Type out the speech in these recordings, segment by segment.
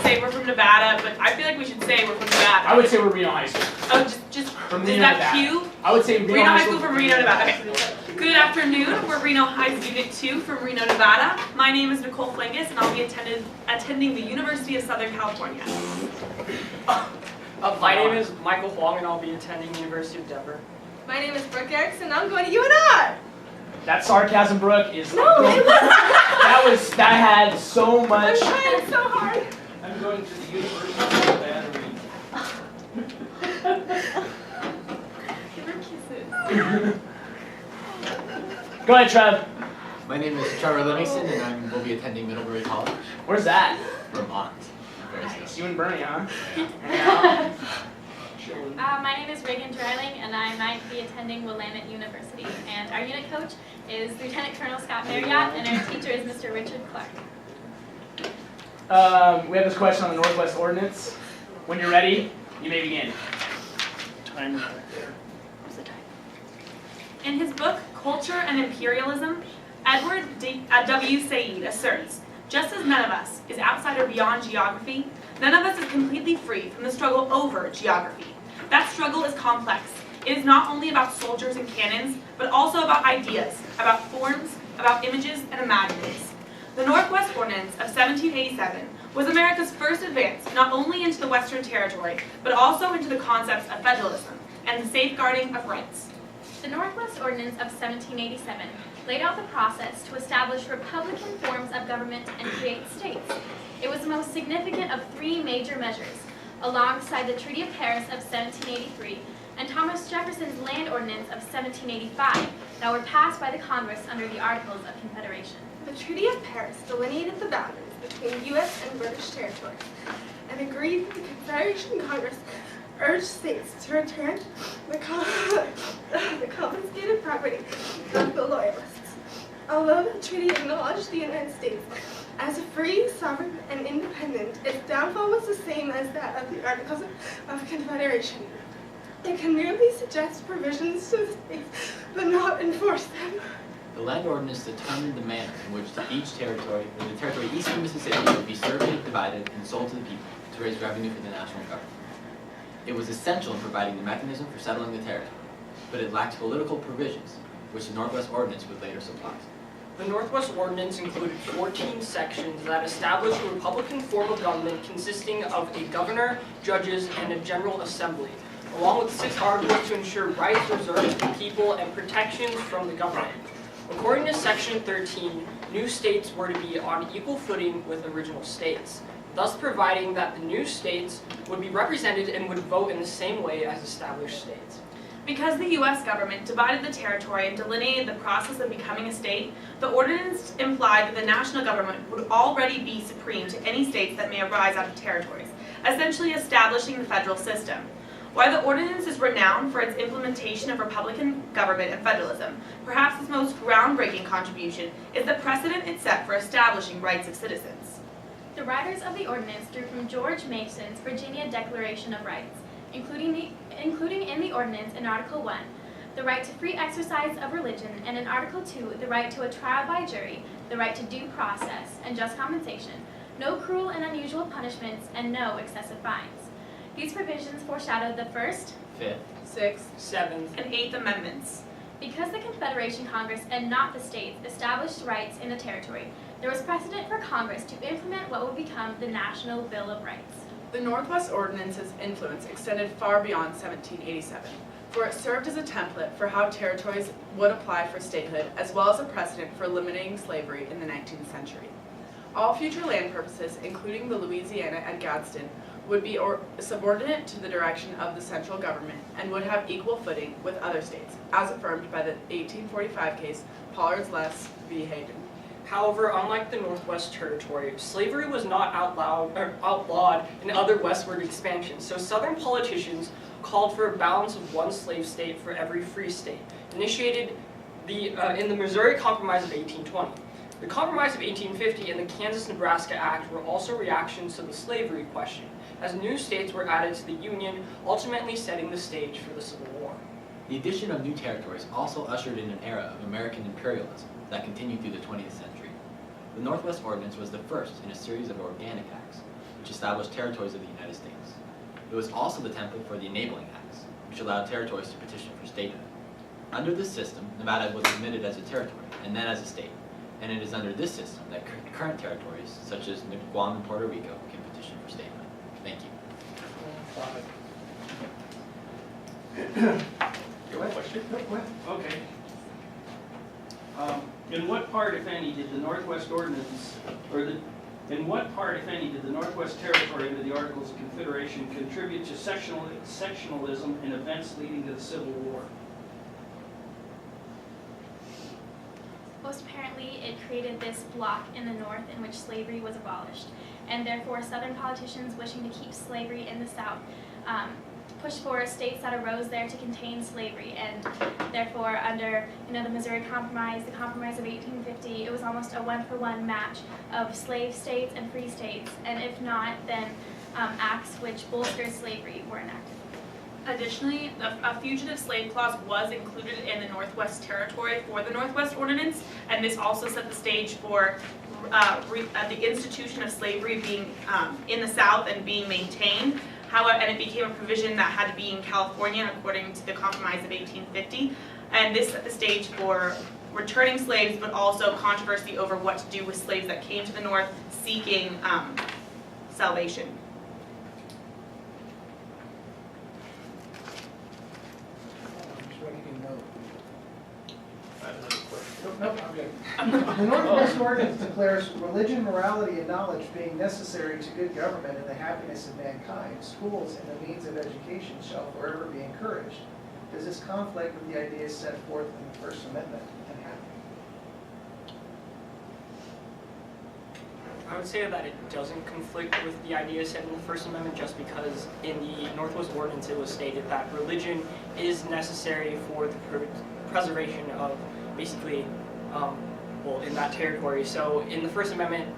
say we're from Nevada, but I feel like we should say we're from Nevada. I would say we're Reno High School. Oh, just From is Reno, that Nevada. cute? I would say Reno High School from Reno, Nevada. Okay. Good afternoon. We're Reno High's Unit 2 from Reno, Nevada. My name is Nicole Flangus, and I'll be attending the University of Southern California. My name is Michael Huang, and I'll be attending the University of Denver. My name is Brooke Erickson. I'm going to UNR. That sarcasm, Brooke, is No, it wasn't. that had so much. I'm trying so hard. I'm going to the University of Nevada. Give her kisses. Go ahead, Trev. My name is Trevor Livingston, and I will be attending Middlebury College, Where's that? Vermont. Very nice. You and Bernie, huh? My name is Reagan Dreiling, and I might be attending Willamette University. And our unit coach is Lieutenant Colonel Scott Marriott, and our teacher is Mr. Richard Clark. We have this question on the Northwest Ordinance. When you're ready, you may begin. Time right there. In his book, Culture and Imperialism, Edward W. Said asserts, just as none of us is outside or beyond geography, none of us is completely free from the struggle over geography. That struggle is complex. It is not only about soldiers and cannons, but also about ideas, about forms, about images and imaginings. The Northwest Ordinance of 1787 was America's first advance not only into the Western Territory, but also into the concepts of federalism and the safeguarding of rights. The Northwest Ordinance of 1787 laid out the process to establish republican forms of government and create states. It was the most significant of three major measures, alongside the Treaty of Paris of 1783 and Thomas Jefferson's Land Ordinance of 1785 that were passed by the Congress under the Articles of Confederation. The Treaty of Paris delineated the boundaries between U.S. and British territories and agreed that the Confederation Congress urged states to return the confiscated property of the Loyalists. Although the treaty acknowledged the United States as a free, sovereign, and independent, its downfall was the same as that of the Articles of Confederation. It can merely suggest provisions to the states, but not enforce them. The Land Ordinance determined the manner in which the territory east of Mississippi would be surveyed, divided, and sold to the people to raise revenue for the national government. It was essential in providing the mechanism for settling the territory, but it lacked political provisions, which the Northwest Ordinance would later supply. The Northwest Ordinance included 14 sections that established a republican form of government consisting of a governor, judges, and a general assembly, along with 6 articles to ensure rights reserved to the people and protections from the government. According to Section 13, new states were to be on equal footing with original states, thus providing that the new states would be represented and would vote in the same way as established states. Because the U.S. government divided the territory and delineated the process of becoming a state, the ordinance implied that the national government would already be supreme to any states that may arise out of territories, essentially establishing the federal system. While the ordinance is renowned for its implementation of republican government and federalism, perhaps its most groundbreaking contribution is the precedent it set for establishing rights of citizens. The writers of the ordinance drew from George Mason's Virginia Declaration of Rights, including in the ordinance in Article 1, the right to free exercise of religion, and in Article 2, the right to a trial by jury, the right to due process and just compensation, no cruel and unusual punishments, and no excessive fines. These provisions foreshadowed the First, 5th, 6, 7th, And Eighth Amendments. Because the Confederation Congress and not the states established rights in the territory, there was precedent for Congress to implement what would become the National Bill of Rights. The Northwest Ordinance's influence extended far beyond 1787, for it served as a template for how territories would apply for statehood, as well as a precedent for limiting slavery in the 19th century. All future land purposes, including the Louisiana at Gadsden, would be subordinate to the direction of the central government and would have equal footing with other states, as affirmed by the 1845 case Pollard's Less v. Hayden. However, unlike the Northwest Territory, slavery was not outlawed in other westward expansions, so Southern politicians called for a balance of one slave state for every free state, initiated in the Missouri Compromise of 1820. The Compromise of 1850 and the Kansas-Nebraska Act were also reactions to the slavery question, as new states were added to the Union, ultimately setting the stage for the Civil War. The addition of new territories also ushered in an era of American imperialism that continued through the 20th century. The Northwest Ordinance was the first in a series of organic acts, which established territories of the United States. It was also the template for the Enabling Acts, which allowed territories to petition for statehood. Under this system, Nevada was admitted as a territory and then as a state, and it is under this system that current territories, such as Guam and Puerto Rico, can petition for statehood. Thank you. Go ahead. Question? No, go ahead. Okay. In what part, if any, did the Northwest Ordinance, in what part, if any, did the Northwest Territory under the Articles of Confederation contribute to sectionalism and events leading to the Civil War? Most apparently, it created this block in the North in which slavery was abolished, and therefore Southern politicians wishing to keep slavery in the South pushed for states that arose there to contain slavery, and therefore under the Missouri Compromise, the Compromise of 1850, it was almost a one-for-one match of slave states and free states, and if not, then acts which bolstered slavery were enacted. Additionally, a fugitive slave clause was included in the Northwest Territory for the Northwest Ordinance, and this also set the stage for the institution of slavery being in the South and being maintained. However, and it became a provision that had to be in California according to the Compromise of 1850, and this set the stage for returning slaves, but also controversy over what to do with slaves that came to the North seeking salvation. The Northwest Ordinance declares religion, morality, and knowledge being necessary to good government and the happiness of mankind. Schools and the means of education shall forever be encouraged. Does this conflict with the ideas set forth in the First Amendment and how? I would say that it doesn't conflict with the ideas set in the First Amendment, just because in the Northwest Ordinance it was stated that religion is necessary for the preservation of basically, in that territory. So in the First Amendment,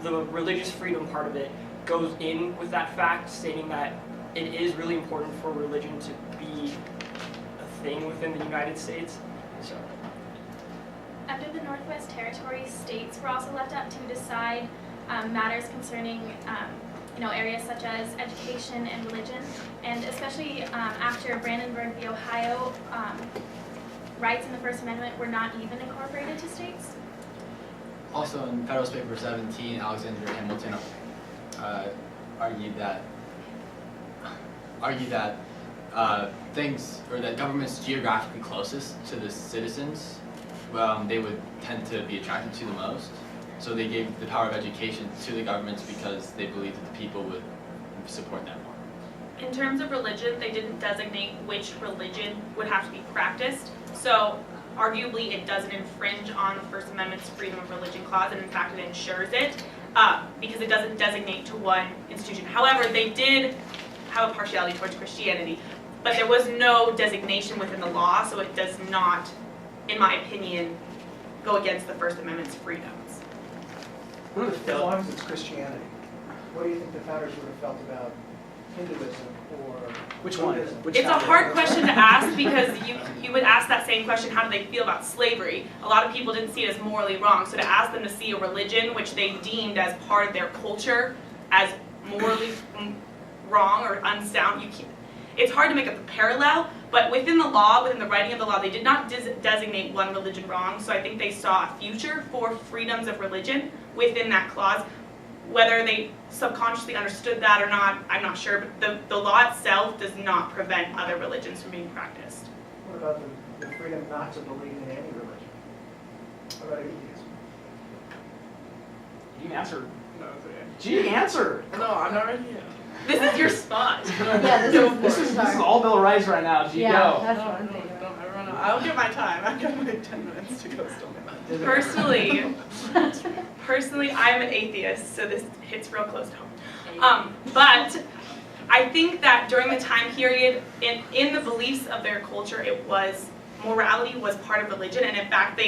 the religious freedom part of it goes in with that fact, stating that it is really important for religion to be a thing within the United States. So. Under the Northwest Territory, states were also left up to decide matters concerning areas such as education and religion, and especially after Brandenburg v. Ohio, rights in the First Amendment were not even incorporated to states. Also in Federalist Paper 17, Alexander Hamilton argued that that governments geographically closest to the citizens, they would tend to be attracted to the most. So they gave the power of education to the governments because they believed that the people would support that more. In terms of religion, they didn't designate which religion would have to be practiced. So arguably it doesn't infringe on the First Amendment's freedom of religion clause, and in fact it ensures it because it doesn't designate to one institution. However, they did have a partiality towards Christianity, but there was no designation within the law, so it does not, in my opinion, go against the First Amendment's freedoms. As long as it's Christianity, what do you think the founders would have felt about Hinduism or Which one? Buddhism? Which It's a founder? hard question to ask because you would ask that same question, how do they feel about slavery? A lot of people didn't see it as morally wrong, so to ask them to see a religion which they deemed as part of their culture as morally wrong or unsound, it's hard to make a parallel, but within the law, within the writing of the law, they did not designate one religion wrong, so I think they saw a future for freedoms of religion within that clause. Whether they subconsciously understood that or not, I'm not sure, but the law itself does not prevent other religions from being practiced. What about the freedom not to believe in any religion? What about atheism? You answer. No, it's okay. Gee, answer. No, I'm not ready yet. This is your spot. Yeah, This is all Bill Rice right now. Gee, Yeah, go. that's No, what I'm no, thinking. don't ever run out. I'll get my time. I've got my 10 minutes to go still. Personally, I'm an atheist, so this hits real close to home. But I think that during the time period, in the beliefs of their culture, morality was part of religion, and in fact,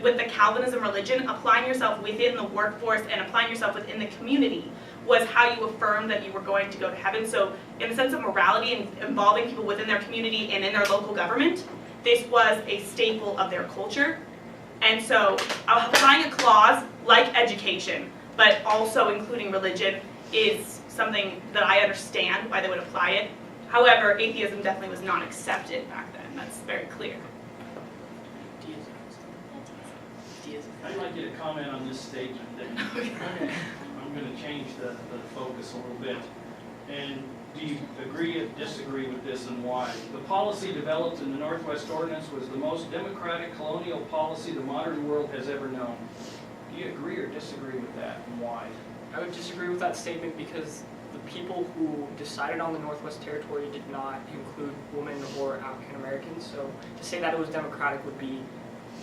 with the Calvinism religion, applying yourself within the workforce and applying yourself within the community was how you affirmed that you were going to go to heaven. So in the sense of morality and involving people within their community and in their local government, this was a staple of their culture. And so applying a clause like education, but also including religion, is something that I understand why they would apply it. However, atheism definitely was not accepted back then. That's very clear. I'd like you to comment on this statement. I'm going to change the focus a little bit. And do you agree or disagree with this, and why? The policy developed in the Northwest Ordinance was the most democratic colonial policy the modern world has ever known. Do you agree or disagree with that, and why? I would disagree with that statement because the people who decided on the Northwest Territory did not include women or African Americans. So to say that it was democratic would be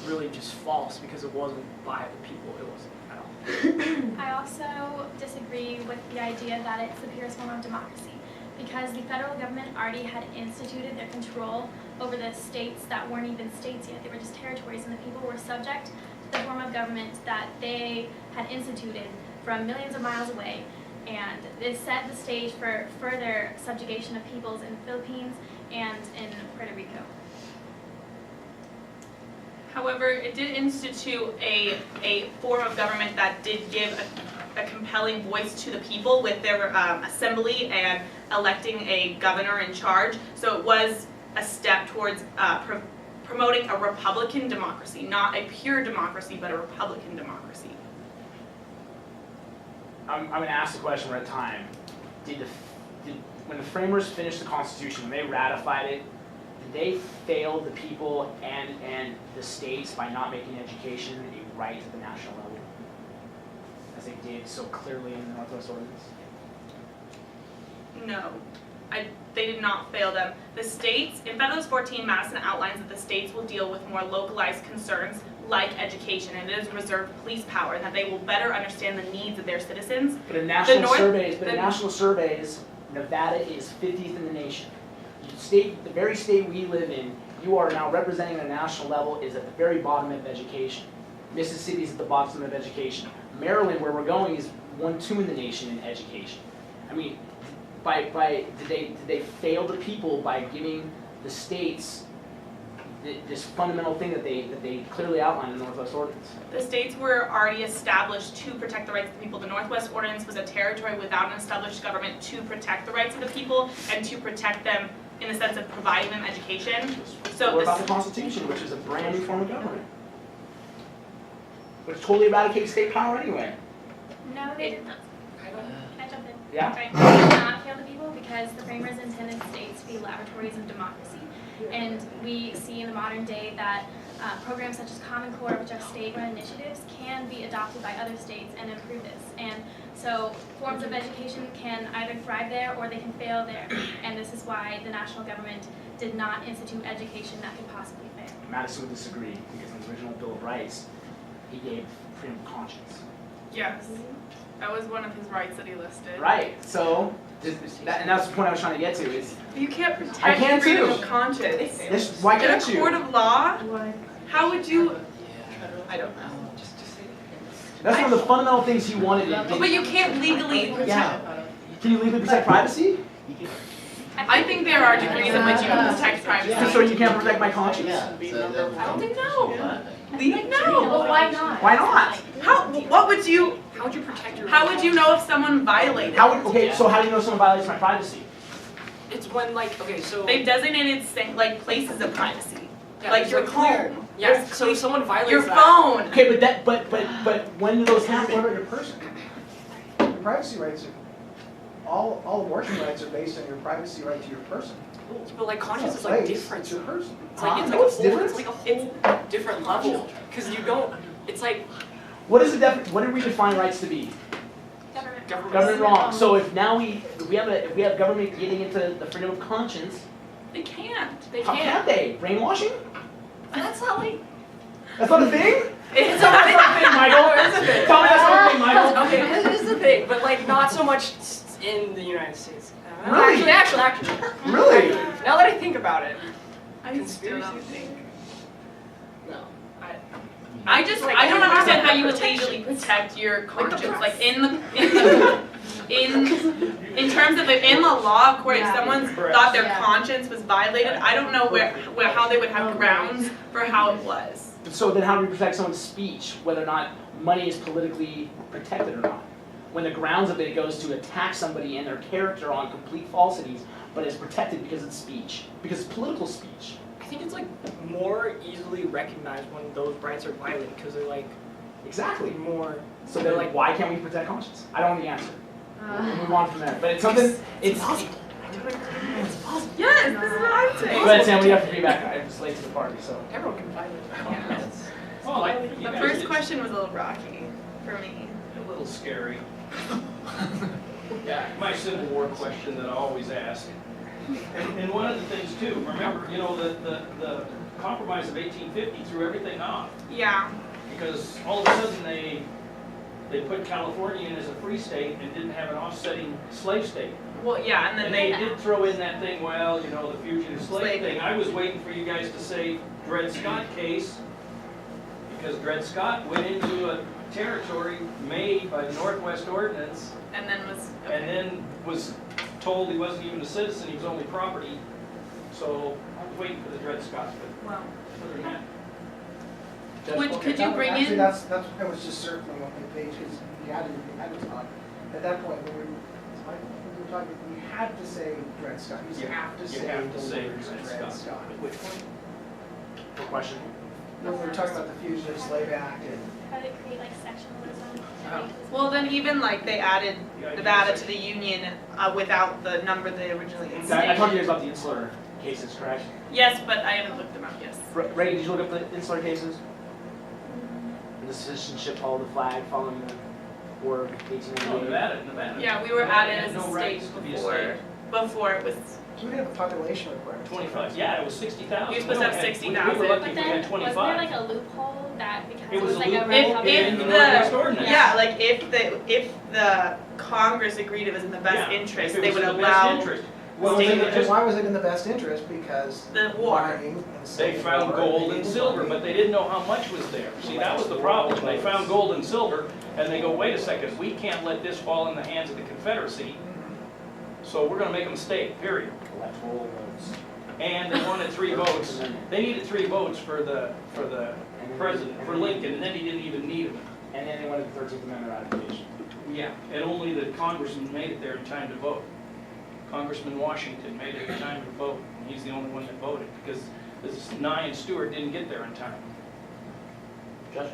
really just false because it wasn't by the people. It wasn't at all. I also disagree with the idea that it's the purest form of democracy, because the federal government already had instituted their control over the states that weren't even states yet. They were just territories, and the people were subject to the form of government that they had instituted from millions of miles away. And this set the stage for further subjugation of peoples in the Philippines and in Puerto Rico. However, it did institute a form of government that did give a compelling voice to the people with their assembly and electing a governor in charge. So it was a step towards promoting a republican democracy, not a pure democracy, but a republican democracy. I'm going to ask the question one at a time. When the framers finished the Constitution, when they ratified it, did they fail the people and the states by not making education a right at the national level, as they did so clearly in the Northwest Ordinance? No, they did not fail them. The states, in Federalist 14, Madison outlines that the states will deal with more localized concerns like education, and it is reserved police power, and that they will better understand the needs of their citizens. But in national surveys, Nevada is 50th in the nation. The very state we live in, you are now representing at a national level, is at the very bottom of education. Mississippi is at the bottom of education. Maryland, where we're going, is 1-2 in the nation in education. I mean, did they fail the people by giving the states this fundamental thing that they clearly outlined in the Northwest Ordinance? The states were already established to protect the rights of the people. The Northwest Ordinance was a territory without an established government to protect the rights of the people and to protect them in the sense of providing them education. So what about the Constitution, which is a brand new form of government, which totally eradicates state power anyway? No, they did not. I don't. Can I jump in? Yeah. Right. They did not fail the people because the framers intended states to be laboratories of democracy. And we see in the modern day that programs such as Common Core, which are state-run initiatives, can be adopted by other states and improve this. And so forms of education can either thrive there or they can fail there. And this is why the national government did not institute education that could possibly fail. Madison would disagree, because in the original Bill of Rights, he gave freedom of conscience. Yes, that was one of his rights that he listed. Right, so, and that's the point I was trying to get to, is, You can't I protect can freedom too. of conscience. why In can't a you? court of law, how would you? I don't know. That's one of the fundamental things he wanted. But you can't legally protect. Yeah. Can you legally protect privacy? I think there are degrees in which you can protect privacy. So you can't protect my conscience? I don't think no. Well, why not? Why not? How? What would you? How would you protect your? How would you know if someone violated? Okay, so how do you know someone violates my privacy? It's when okay, so They've designated like places of privacy, yeah, like it's your clear. home, Yeah. So if someone violates your that, phone. Okay, but when do those What happen? about your person? Your privacy rights are, all abortion rights are based on your privacy right to your person. but like conscience It's is like place, different. It's your person. It's like No, it's it's different. like a whole different level because you don't. It's like What did we define rights to be? Government. Government wrong. So if now we have government getting into the freedom of conscience, They can't. they how can't. can they? Brainwashing? That's not like. That's not a thing? It's That's not a thing, Michael. Tell me that's not a thing, Michael. Okay, this is the thing, but like not so much in the United States. Really? Actually. Really? Now that I think about it, I still don't think. no. I don't understand how you would legally protect your conscience. Like in terms of in the law, of course, if someone thought their conscience was violated, I don't know how they would have grounds for how it was. So then how do we protect someone's speech, whether or not money is politically protected or not? when the grounds of it goes to attack somebody and their character on complete falsities, but it's protected because it's speech, because it's political speech. I think it's like more easily recognized when those rights are violated because they're like Exactly. more. So they're like, why can't we protect conscience? I don't know the answer. We'll move on from there. But it's something, it's possible. Yes, this is what I'm saying. Go ahead, Sam, we have to feedback. I was late to the party, so. Everyone can find it. Yeah. Well, you The guys first did question was a little rocky for me. a little scary. Yeah, my Civil War question that I always ask. And one of the things too, remember, you know, the compromise of 1850 threw everything off. Yeah. Because all of a sudden they put California in as a free state and didn't have an offsetting slave state. Well, yeah, and then And they did throw in that thing, well, you know, the fugitive slave thing. I was waiting for you guys to say Dred Scott case, because Dred Scott went into a territory made by the Northwest Ordinance and then was and then was told he wasn't even a citizen, he was only property. So I was waiting for the Dred Scott, but well. other than that. Could you bring Actually, in? that's, I was just circling on the page, because you had to talk. At that point, when we were talking, we had to say Dred Scott. You have to You say have the to say words Dred Dred Scott. Scott. Which one? Good question. When we were talking about the Fugitive Slave Act and How to create like sectionalism. Well, then even like they added Yeah, Nevada you to the Union without the number they originally I talked instated. to you guys about the insular cases, correct? Yes, but I haven't looked them up. Yes. Ray, did you look up the insular cases? The citizenship, follow the flag, following the war of No, 1898. Nevada. Yeah, we were Nevada added had as no a rights state to be a before. state. Before it was. we didn't have a population requirement. 25, yeah, it was 60,000. You're supposed to have We 60,000. were lucky But if we then, had wasn't 25. there like a loophole that because It was a like loophole a If in the the Northwest Ordinance. yeah, like if the Congress agreed it was in the best Yeah, interest, if it they was would in the best allow interest. Well, State and interest. why was it in the best interest? Because the war. mining and They Civil found War, gold and people silver, mining. but they didn't know how much was there. See, that was the problem. They found gold and silver, and they go, wait a second, we can't let this fall in the hands of the Confederacy, so we're gonna make them a state, period. Electoral votes. And they wanted 3 votes. They needed 3 votes for the president, for Lincoln, and then he didn't even need them. And then they wanted the 13th Amendment ratification. Yeah, and only the congressman made it there in time to vote. Congressman Washington made it in time to vote. And he's the only one that voted, because this Nye and Stewart didn't get there in time. Judge?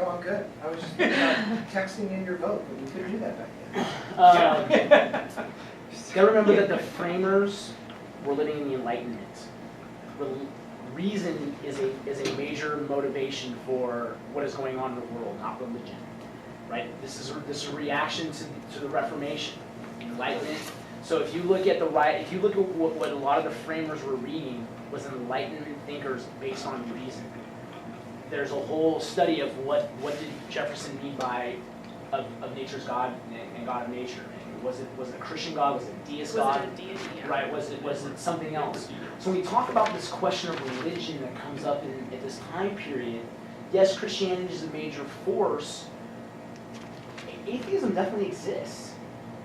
Oh, I'm good. I was just thinking about texting in your vote, but we couldn't do that back then. Gotta remember that the framers were living in the Enlightenment. Reason is a major motivation for what is going on in the world, not religion. Right? This is a reaction to the Reformation, Enlightenment. So if you look at what a lot of the framers were reading was Enlightenment thinkers based on reason. There's a whole study of what did Jefferson mean by of nature's God and God of nature. And was it a Christian God? Was it a deist God? Was it a deity? Yeah. Right? Was it something else? So when we talk about this question of religion that comes up at this time period, yes, Christianity is a major force. Atheism definitely exists,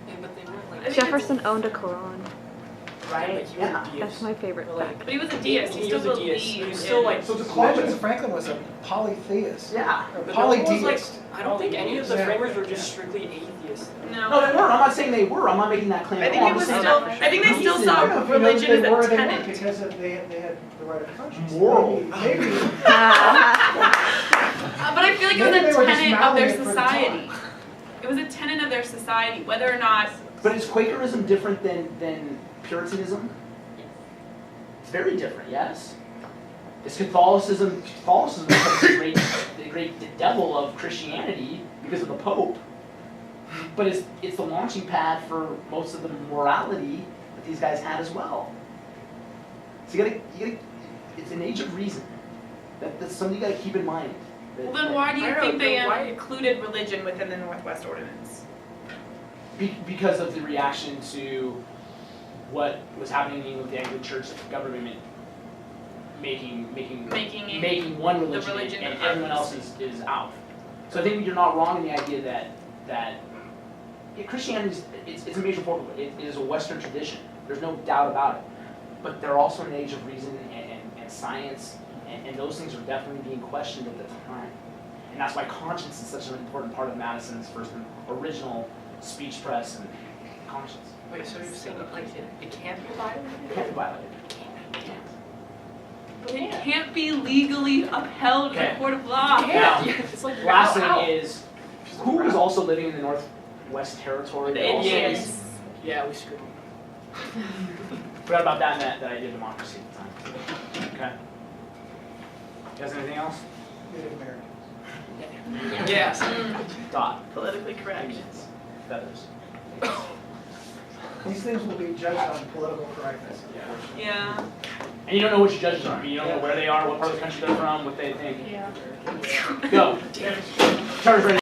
Yeah, but they weren't I like. think Jefferson owned a Quran. right? He was a Yeah. deist. That's my favorite But, like, fact. But he was a deist. He He still was a deist. believed. He was still, like, in- So the Benjamin question, Franklin was a polytheist. yeah. Or But no one was like, polydeist. I don't think any of the Yeah. framers were just strictly atheists. No, No. they weren't. I'm not saying they were. I'm not making that claim. I at think all. it I'm was saying still. that I think they still reason- saw I don't know if you know religion they as were, a they weren't tenet. because they had the right of conscience. Moral. Maybe. But I feel like it was Maybe they a were just tenet of mouthing their it for the society. time. It was a tenet of their society, whether or not. But is Quakerism different than Puritanism? It's very different, yes. Is Catholicism becomes the great devil of Christianity because of the Pope. But it's the launching pad for most of the morality that these guys had as well. So you gotta it's an age of reason. That's something you gotta keep in mind. Well, then why do I you don't think know, they why- included religion within the Northwest Ordinance? Because of the reaction to what was happening with the Anglican Church government making one religion, religion and of everyone else is out. So I think you're not wrong in the idea that Christianity it's a major form of it. It is a Western tradition. There's no doubt about it. But they're also an age of reason and science, and those things are definitely being questioned at the time. And that's why conscience is such an important part of Madison's first original speech press and conscience. Wait, so you're saying like it can't be violated? It can't be violated. It can't be legally upheld in Okay. a court of law. Now, It's like last how? thing is, who is also living in the Northwest Territory? The They also- Indians. Yeah, we screwed them. Forgot about that idea of democracy at the time. Okay. You guys, anything else? Native Americans. Yes. Dot. Politically correct. Feathers. These things will be judged on political correctness. Yeah. And you don't know which judges are. I mean, you don't know where they are, what part of the country they're from, what they think. Yeah. Go. Charter's ready.